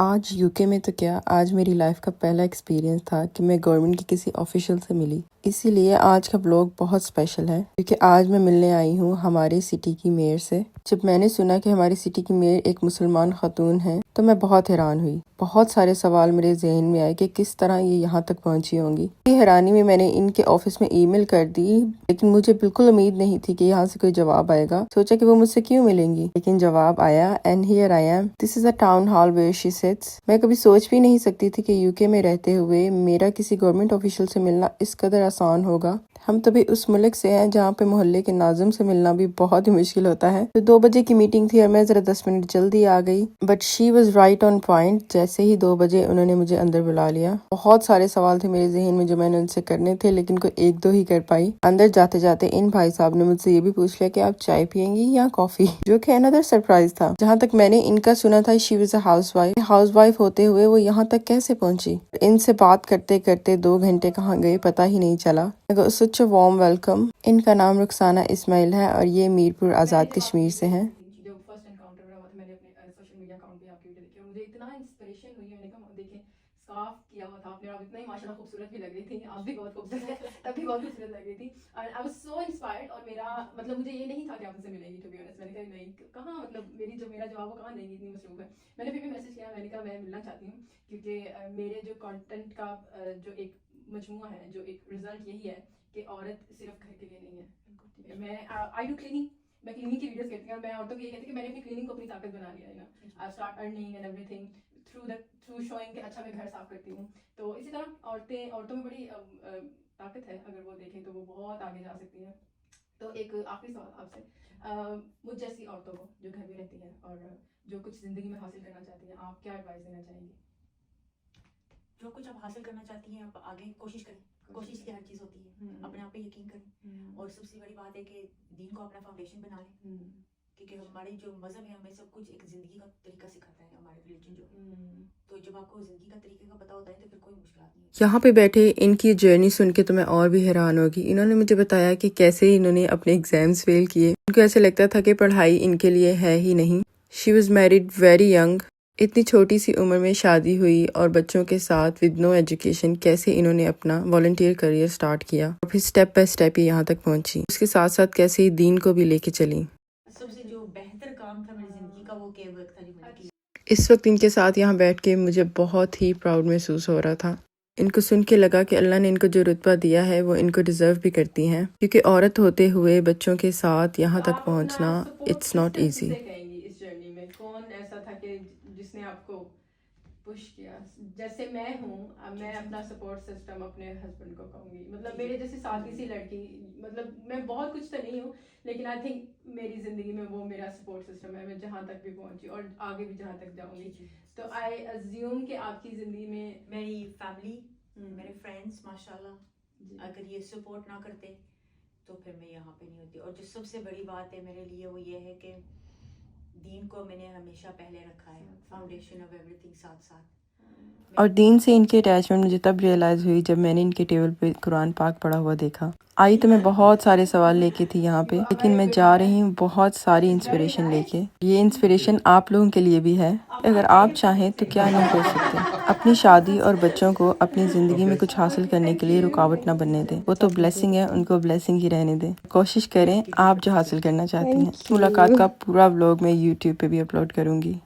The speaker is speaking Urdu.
آج UK میں تو کیا، آج میری لائف کا پہلا ایکسپیرینس تھا کہ میں گورنمنٹ کی کسی آفیشیل سے ملی۔ اسی لیے آج کا بلاگ بہت اسپیشل ہے کیونکہ آج میں ملنے آئی ہوں ہمارے سٹی کی میئر سے۔ جب میں نے سنا کہ ہماری سٹی کی میئر ایک مسلمان خاتون ہیں تو میں بہت حیران ہوئی۔ بہت سارے سوال میرے ذہن میں آئے کہ کس طرح یہ یہاں تک پہنچی ہوں گی۔ یہ حیرانی میں نے ان کے آفس میں ای میل کر دی، لیکن مجھے بالکل امید نہیں تھی کہ یہاں سے کوئی جواب آئے گا۔ سوچا کہ وہ مجھ سے کیوں ملیں گی، لیکن جواب آیا and here I am. This is a town hall where she sits. میں کبھی سوچ بھی نہیں سکتی تھی کہ UK میں رہتے ہوئے میرا کسی گورنمنٹ آفیشیل سے ملنا اس قدر آسان ہوگا۔ ہم تو بھی اس ملک سے ہیں جہاں پہ محلے کے ناظم سے ملنا بھی بہت ہی مشکل ہوتا ہے۔ تو 2 بجے کی میٹنگ تھی اور میں ذرا 10 منٹ جلدی آ گئی، but she was right on point. جیسے ہی 2 بجے انہوں نے مجھے اندر بلا لیا۔ بہت سارے سوال تھے میرے ذہن میں جو میں نے ان سے کرنے تھے، لیکن کوئی 1-2 ہی کر پائی۔ اندر جاتے جاتے ان بھائی صاحب نے مجھ سے یہ بھی پوچھ لیا کہ آپ چائے پیئیں گی یا کافی، جو کہ another سرپرائز تھا۔ جہاں تک میں نے ان کا سنا تھا she was a house wife ہوتے ہوئے وہ یہاں تک کیسے پہنچی۔ ان سے بات کرتے کرتے 2 گھنٹے کہاں گئے پتہ ہی نہیں چلا۔ سچ اے وارم ویلکم۔ ان کا نام رخسانہ اسماعیل ہے اور یہ میرپور آزاد کشمیر سے ہیں۔ جو فرسٹ انکاؤنٹر ہوا تھا، میں نے اپنے سوشل میڈیا اکاؤنٹ پہ آپ کی ویڈیو دیکھی اور مجھے اتنا انسپریشن ہوئی۔ میں نے کہا دیکھیں اسکارف کیا ہوا تھا آپ نے، اور اتنا ہی ماشاءاللہ خوبصورت بھی لگ رہی تھی، آپ بھی بہت خوبصورت ہے، تب بھی بہت خوبصورت لگ رہی تھی۔ اور آئی واز سو انسپائرڈ، اور میرا مطلب مجھے یہ نہیں تھا کہ آپ مجھ سے ملیں گی، ٹو بی آنیسٹ۔ میں نے کہا نہیں کہاں، مطلب میرا جواب وہ کہاں دیں گی، اتنی مصروف ہے۔ میں نے پھر بھی میسج کیا، میں نے کہا میں ملنا چاہتی ہوں کیونکہ میرے جو کانٹینٹ کا جو ایک مجموعہ ہے، جو ایک رزلٹ یہی ہے کہ عورت صرف گھر کے لیے نہیں ہے۔ میں آئی ڈو کلیننگ، میں کلیننگ کی ویڈیوز کرتی ہوں، اور میں عورتوں کو یہ کہتی ہوں کہ میں نے اپنی کلیننگ کو اپنی طاقت بنا لیا ہے نا، I start earning and every thing through شوئنگ کہ اچھا میں گھر صاف کرتی ہوں۔ تو اسی طرح عورتوں میں بڑی طاقت ہے، اگر وہ دیکھیں تو وہ بہت آگے جا سکتی ہیں۔ تو ایک آخری سوال آپ سے، مجھ جیسی عورتوں کو جو گھر میں رہتی ہیں اور جو کچھ زندگی میں حاصل کرنا چاہتی ہیں، آپ کیا ایڈوائس دینا چاہیں گی؟ جو کچھ آپ حاصل کرنا چاہتی ہیں آپ آگے کوشش کریں، کوشش کی ہر چیز ہوتی ہے، اپنے آپ پہ یقین کریں، اور سب سے بڑی بات ہے کہ دین کو اپنا فاؤنڈیشن بنا لیں، کیونکہ ہمارے جو مذہب ہے ہمیں سب کچھ ایک زندگی کا طریقہ سکھاتا ہے، ہمارے ریلیجن جو ہے، تو جب آپ کو زندگی کا طریقے کا پتہ ہوتا ہے تو پھر کوئی مشکلات نہیں ہے۔ یہاں پہ بیٹھے ان کی جرنی سن کے تو میں اور بھی حیران ہوگی۔ انہوں نے مجھے بتایا کہ کیسے انہوں نے اپنے ایگزامز فیل کیے۔ ان کو ایسے لگتا تھا کہ پڑھائی ان کے لیے ہے ہی نہیں۔ She was married very young, اتنی چھوٹی سی عمر میں شادی ہوئی اور بچوں کے ساتھ ود نو ایجوکیشن کیسے انہوں نے اپنا والنٹیئر کریئر سٹارٹ کیا اور پھر سٹیپ بائی سٹیپ ہی یہاں تک پہنچی۔ اس کے ساتھ ساتھ کیسے دین کو بھی لے کے چلی۔ سب سے جو بہتر کام تھا میری زندگی کا وہ کیب ورک تھا جو میں نے کیا۔ اس وقت ان کے ساتھ یہاں بیٹھ کے مجھے بہت ہی پراؤڈ محسوس ہو رہا تھا۔ ان کو سن کے لگا کہ اللہ نے ان کو جو رتبہ دیا ہے وہ ان کو ڈیزرو بھی کرتی ہیں، کیونکہ عورت ہوتے ہوئے بچوں کے ساتھ یہاں تک پہنچنا اٹس ناٹ ایزی۔ اس جرنی میں کون ایسا تھا کہ جس نے آپ کو پش کیا؟ جیسے میں ہوں، میں اپنا سپورٹ سسٹم اپنے ہسبینڈ کو کہوں گی، مطلب میرے جیسے ساتھی سی لڑکی، مطلب میں بہت کچھ تو نہیں ہوں، لیکن آئی تھنک میری زندگی میں وہ میرا سپورٹ سسٹم ہے، میں جہاں تک بھی پہنچی اور آگے بھی جہاں تک جاؤں گی۔ تو آئی ازیوم کہ آپ کی زندگی میں میری فیملی، میرے فرینڈس ماشاءاللہ اگر یہ سپورٹ نہ کرتے تو پھر میں یہاں پہ نہیں ہوتی۔ اور جو سب سے بڑی بات ہے میرے لیے وہ یہ ہے کہ دین کو میں نے ہمیشہ پہلے رکھا ہے، فاؤنڈیشن آف ایوری تھنگ ساتھ ساتھ۔ اور دین سے ان کی اٹیچمنٹ مجھے تب ریئلائز ہوئی جب میں نے ان کے ٹیبل پہ قرآن پاک پڑھا ہوا دیکھا۔ آئی تو میں بہت سارے سوال لے کے تھی یہاں پہ، لیکن میں جا رہی ہوں بہت ساری انسپریشن لے کے۔ یہ انسپریشن آپ لوگوں کے لیے بھی ہے، اگر آپ چاہیں تو کیا نہیں کر سکتے۔ اپنی شادی اور بچوں کو اپنی زندگی میں کچھ حاصل کرنے کے لیے رکاوٹ نہ بننے دیں، وہ تو بلیسنگ ہے، ان کو بلیسنگ ہی رہنے دیں۔ کوشش کریں آپ جو حاصل کرنا چاہتی ہیں۔ ملاقات کا پورا ولاگ میں YouTube پہ بھی اپلوڈ کروں گی۔